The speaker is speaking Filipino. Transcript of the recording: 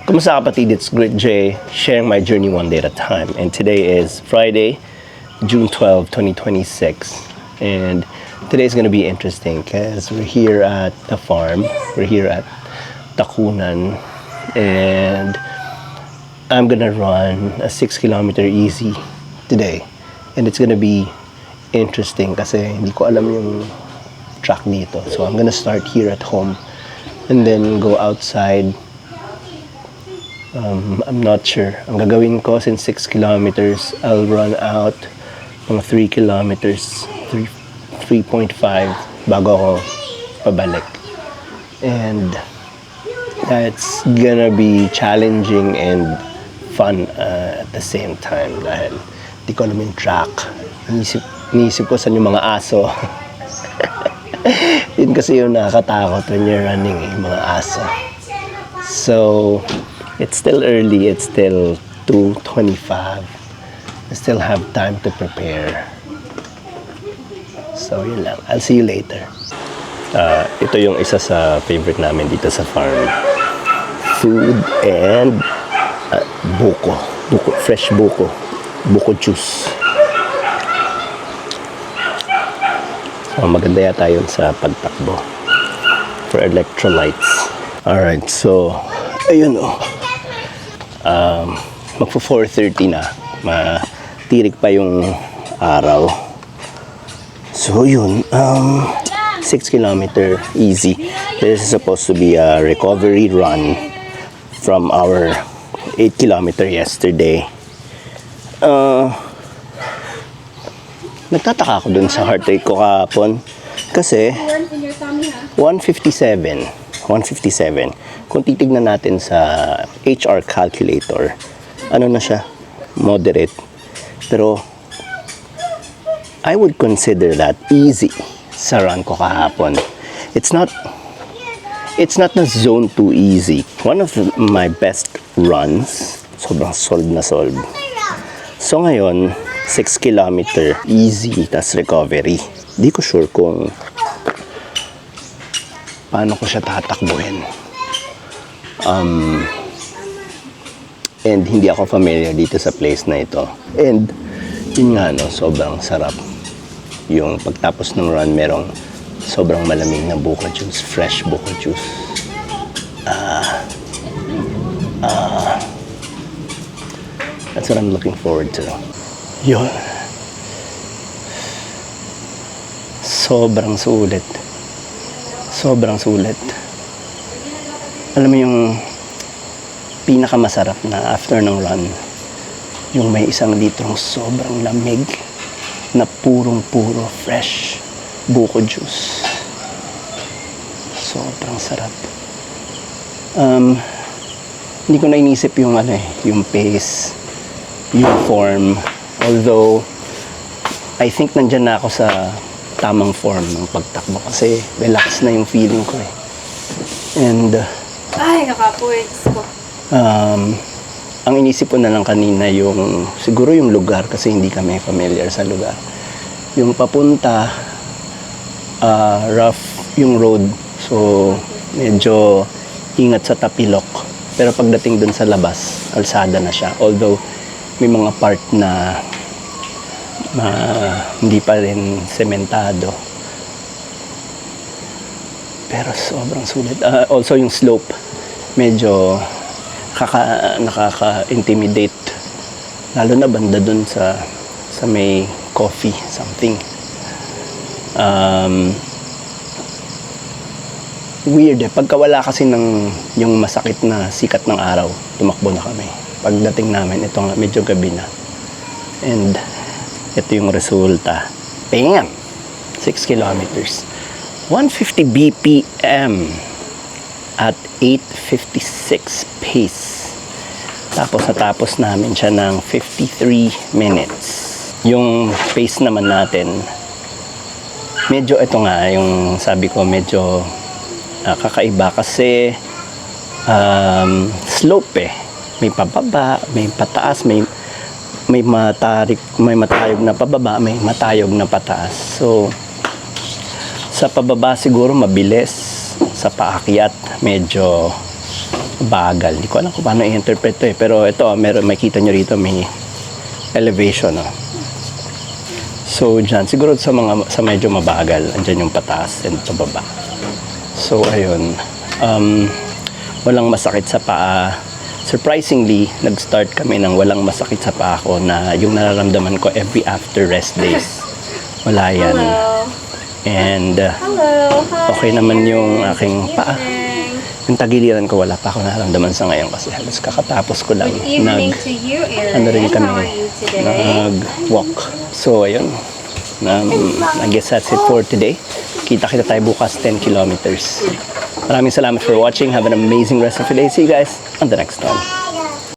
Kumusta kapatid? It's Grit J, sharing my journey one day at a time. And today is Friday, June 12, 2026. And today is going to be interesting because we're here at the farm. We're here at Takunan. And I'm going to run a 6-kilometer easy today. And it's going to be interesting kasi hindi ko alam yung track dito. So I'm going to start here at home and then go outside. I'm not sure. Ang gagawin ko, since 6 kilometers, I'll run out mga 3 kilometers, 3.5 bago ako pabalik. And that's gonna be challenging and fun at the same time dahil di ko alam yung track. Iniisip ko saan yung mga aso. Yun kasi yung nakakatakot when you're running, yung mga aso. So, it's still early. It's still 2:25. I still have time to prepare. So, yun lang. I'll see you later. Ito yung isa sa favorite namin dito sa farm. Food and buko. Fresh buko. Buko juice. So, maganda yata yun sa pagtakbo. For electrolytes. Alright, so, ayun magpo 4:30 na, matirik pa yung araw. So yun, 6 kilometer easy. This is supposed to be a recovery run from our 8 kilometer yesterday. Nagtataka ako dun sa heart rate ko kahapon kasi 157. Kung titignan natin sa HR calculator, ano na siya? Moderate. Pero, I would consider that easy sa run ko kahapon. It's not na zone 2 easy. One of my best runs, sobrang solve na solve. So ngayon, 6 kilometer easy, tas recovery. Di ko sure kung paano ko siya tatakbuhin. And hindi ako familiar dito sa place na ito. And yun nga, no, sobrang sarap. Yung pagtapos ng run, merong sobrang malamig na buko juice, fresh buko juice. That's what I'm looking forward to. Yun. Sobrang sulit. Alam mo yung pinakamasarap na after ng run, yung may 1 litrong sobrang lamig na puro fresh buko juice. Sobrang sarap. Hindi ko na inisip yung yung pace, yung form. Although I think nandyan na ako sa tamang form ng pagtakbo kasi relax na yung feeling ko eh. And ay, nakapoy. ang inisip ko na lang kanina yung siguro yung lugar kasi hindi kami familiar sa lugar. Yung papunta rough yung road, so medyo ingat sa tapilok. Pero pagdating dun sa labas, kalsada na siya. Although may mga part na hindi pa rin sementado. Pero sobrang sulit. Also yung slope, medyo nakaka-intimidate. Lalo na banda dun sa may coffee, something. Weird eh. Pagka wala kasi yung masakit na sikat ng araw, tumakbo na kami. Pagdating namin, ito nga, medyo gabi na. And ito yung resulta. Bam! 6 kilometers. 150 BPM at 8:56 pace. Tapos natapos namin siya ng 53 minutes. Yung pace naman natin, medyo ito nga, yung sabi ko medyo kakaiba kasi slope eh. May pababa, may pataas, may matayog na pababa, may matayog na pataas. So, sa pababa siguro mabilis, sa paakyat medyo bagal. Hindi ko alam kung paano i-interpret to eh. Pero ito, meron, makita nyo rito, may elevation. No? So, dyan, siguro sa medyo mabagal, andyan yung pataas and pababa. So, ayun. Walang masakit sa paa. Surprisingly, nag-start kami ng walang masakit sa paa ko na yung nararamdaman ko every after rest days. Wala yan. Hello. And Hello. Hi. okay naman yung aking paa. Evening. Yung tagiliran ko, wala pa ako nararamdaman sa ngayon kasi halos kakatapos ko lang. Good evening to you, Erin. Ano rin kami, How are you today? nag-walk. So, ayun. I guess that's it for today. Kita tayo bukas 10 kilometers. Maraming salamat for watching. Have an amazing rest of your day. See you guys on the next one.